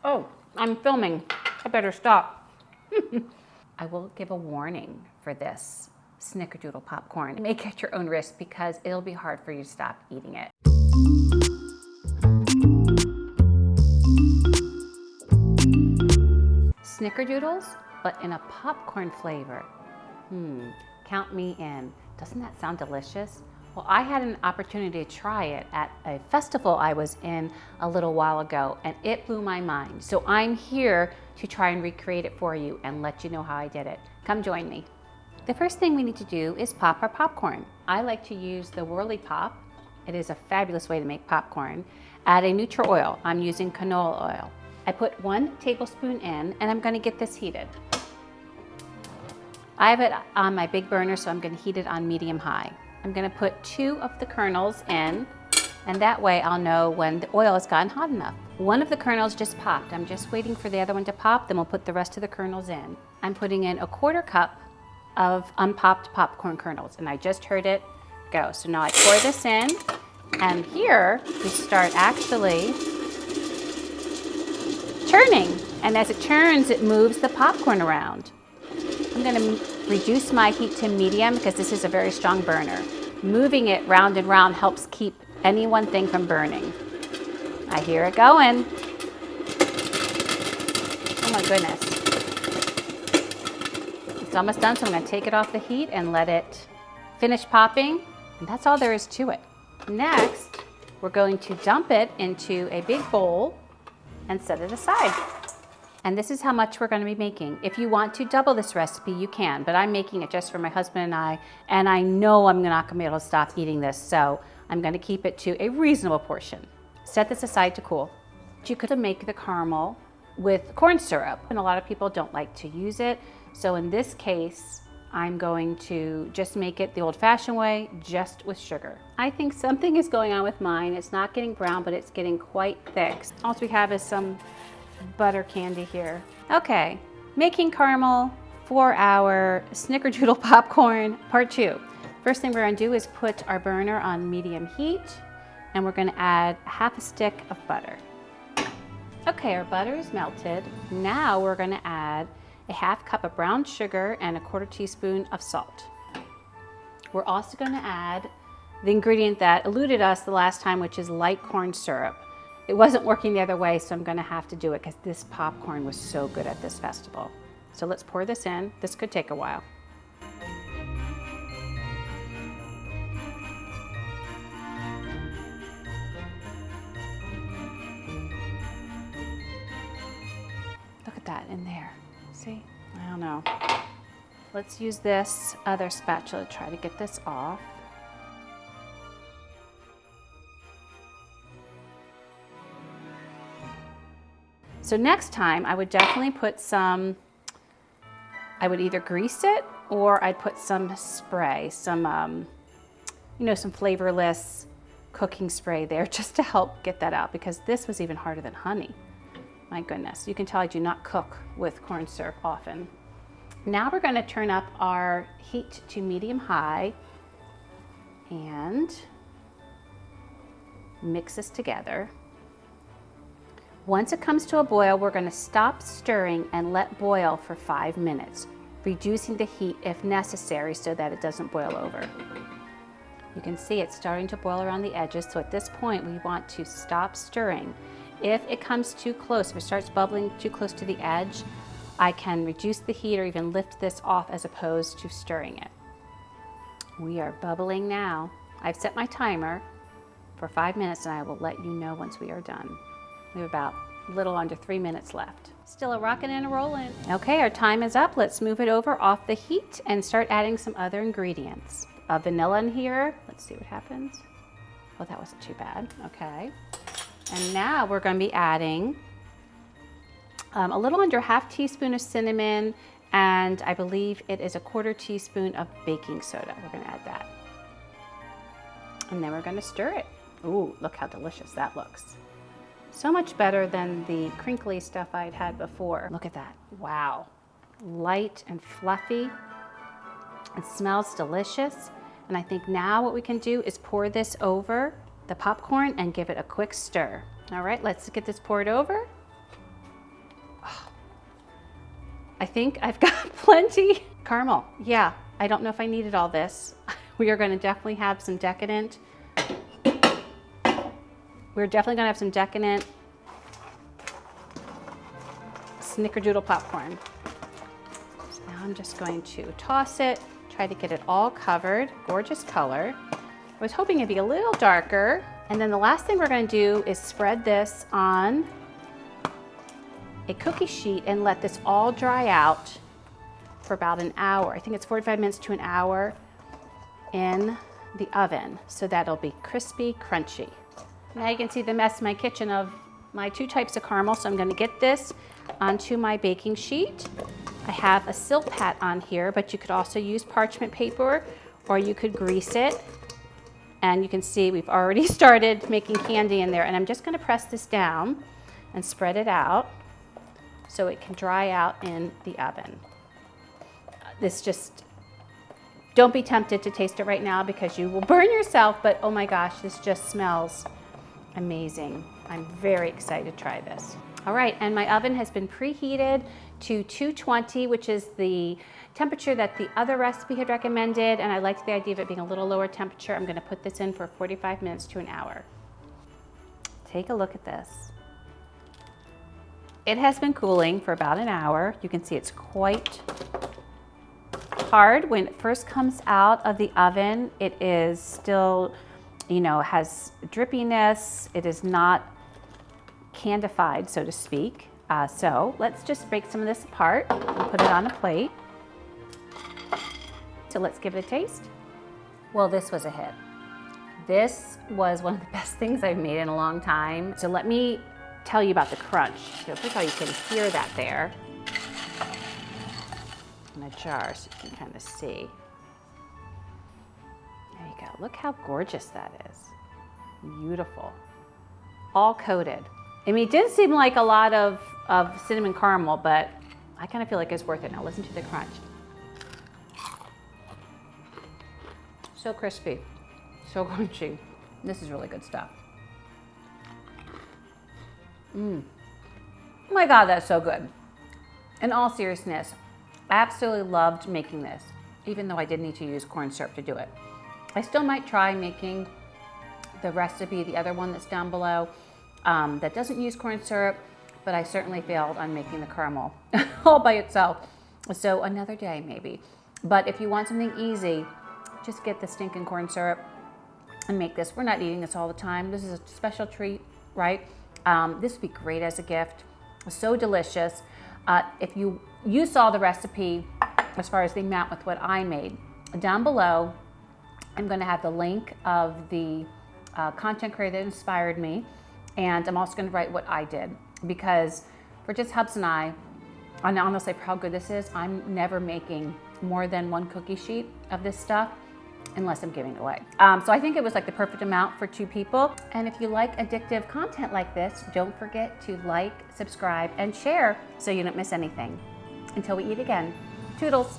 Oh, I'm filming. I better stop. I will give a warning for this Snickerdoodle popcorn. Make it at your own risk because it'll be hard for you to stop eating it. Snickerdoodles, but in a popcorn flavor. Count me in. Doesn't that sound delicious? Well, I had an opportunity to try it at a festival I was in a little while ago, and it blew my mind. So I'm here to try and recreate it for you and let you know how I did it. Come join me. The first thing we need to do is pop our popcorn. I like to use the Whirly Pop. It is a fabulous way to make popcorn. Add a neutral oil. I'm using canola oil. I put 1 tablespoon in, and I'm going to get this heated. I have it on my big burner, so I'm going to heat it on medium-high. I'm going to put 2 of the kernels in, and that way I'll know when the oil has gotten hot enough. 1 of the kernels just popped. I'm just waiting for the other one to pop, then we'll put the rest of the kernels in. I'm putting in 1/4 cup of unpopped popcorn kernels, and I just heard it go. So now I pour this in, and here we start actually turning, and as it turns, it moves the popcorn around. I'm going to reduce my heat to medium because this is a very strong burner. Moving it round and round helps keep any one thing from burning. I hear it going. Oh my goodness. It's almost done, so I'm going to take it off the heat and let it finish popping. And that's all there is to it. Next, we're going to dump it into a big bowl and set it aside. And this is how much we're going to be making. If you want to double this recipe, you can, but I'm making it just for my husband and I know I'm not going to be able to stop eating this, so I'm going to keep it to a reasonable portion. Set this aside to cool. You could make the caramel with corn syrup, and a lot of people don't like to use it, so in this case, I'm going to just make it the old-fashioned way, just with sugar. I think something is going on with mine. It's not getting brown, but it's getting quite thick. All we have is some butter candy here. Okay, making caramel for our Snickerdoodle popcorn, part 2. First thing we're gonna do is put our burner on medium heat, and we're gonna add 1/2 stick of butter. Okay, our butter is melted. Now we're gonna add a 1/2 cup of brown sugar and 1/4 teaspoon of salt. We're also gonna add the ingredient that eluded us the last time, which is light corn syrup. It wasn't working the other way, so I'm gonna have to do it because this popcorn was so good at this festival. So let's pour this in. This could take a while. Look at that in there. See? I don't know. Let's use this other spatula to try to get this off. So next time I would definitely put some, I would either grease it or I'd put some spray, some, some flavorless cooking spray there just to help get that out, because this was even harder than honey. My goodness, you can tell I do not cook with corn syrup often. Now we're gonna turn up our heat to medium-high and mix this together. Once it comes to a boil, we're going to stop stirring and let boil for 5 minutes, reducing the heat if necessary so that it doesn't boil over. You can see it's starting to boil around the edges, so at this point we want to stop stirring. If it comes too close, if it starts bubbling too close to the edge, I can reduce the heat or even lift this off as opposed to stirring it. We are bubbling now. I've set my timer for 5 minutes and I will let you know once we are done. We have about a little under 3 minutes left. Still a rockin' and a rollin'. Okay, our time is up. Let's move it over off the heat and start adding some other ingredients. Vanilla in here. Let's see what happens. Oh, that wasn't too bad. Okay. And now we're going to be adding a little under 1/2 teaspoon of cinnamon, and I believe it is 1/4 teaspoon of baking soda. We're going to add that. And then we're going to stir it. Ooh, look how delicious that looks. So much better than the crinkly stuff I'd had before. Look at that. Wow. Light and fluffy. It smells delicious. And I think now what we can do is pour this over the popcorn and give it a quick stir. All right, let's get this poured over. Oh, I think I've got plenty. Caramel, yeah, I don't know if I needed all this. We are gonna definitely have some decadent. We're definitely gonna have some decadent Snickerdoodle popcorn. So now I'm just going to toss it, try to get it all covered. Gorgeous color. I was hoping it'd be a little darker. And then the last thing we're going to do is spread this on a cookie sheet and let this all dry out for about an hour. I think it's 45 minutes to an hour in the oven, so that'll be crispy, crunchy. Now you can see the mess in my kitchen of my 2 types of caramel, so I'm going to get this onto my baking sheet. I have a silk hat on here, but you could also use parchment paper or you could grease it. And you can see we've already started making candy in there, and I'm just going to press this down and spread it out so it can dry out in the oven. This just, don't be tempted to taste it right now because you will burn yourself, but oh my gosh, this just smells amazing. I'm very excited to try this. All right, and my oven has been preheated to 220, which is the temperature that the other recipe had recommended, and I liked the idea of it being a little lower temperature. I'm gonna put this in for 45 minutes to an hour. Take a look at this. It has been cooling for about an hour. You can see it's quite hard. When it first comes out of the oven, it is still, you know, has drippiness. It is not candified, so to speak. So let's just break some of this apart and put it on a plate. So let's give it a taste. Well, this was a hit. This was one of the best things I've made in a long time. So let me tell you about the crunch. So first of all, you can hear that there in a jar, so you can kind of see. There you go. Look how gorgeous that is. Beautiful. All coated. I mean, it did seem like a lot of cinnamon caramel, but I kind of feel like it's worth it. Now listen to the crunch. So crispy, so crunchy. This is really good stuff. Oh my God, that's so good. In all seriousness, I absolutely loved making this, even though I did need to use corn syrup to do it. I still might try making the recipe, the other one that's down below, that doesn't use corn syrup, but I certainly failed on making the caramel all by itself. So another day maybe. But if you want something easy, just get the stinking corn syrup and make this. We're not eating this all the time. This is a special treat, right? This would be great as a gift. So delicious. If you saw the recipe as far as the amount with what I made, down below, I'm going to have the link of the content creator that inspired me. And I'm also going to write what I did, because for just Hubs and I honestly, for how good this is, I'm never making more than 1 cookie sheet of this stuff unless I'm giving it away. So I think it was like the perfect amount for 2 people. And if you like addictive content like this, don't forget to like, subscribe, and share so you don't miss anything. Until we eat again, toodles.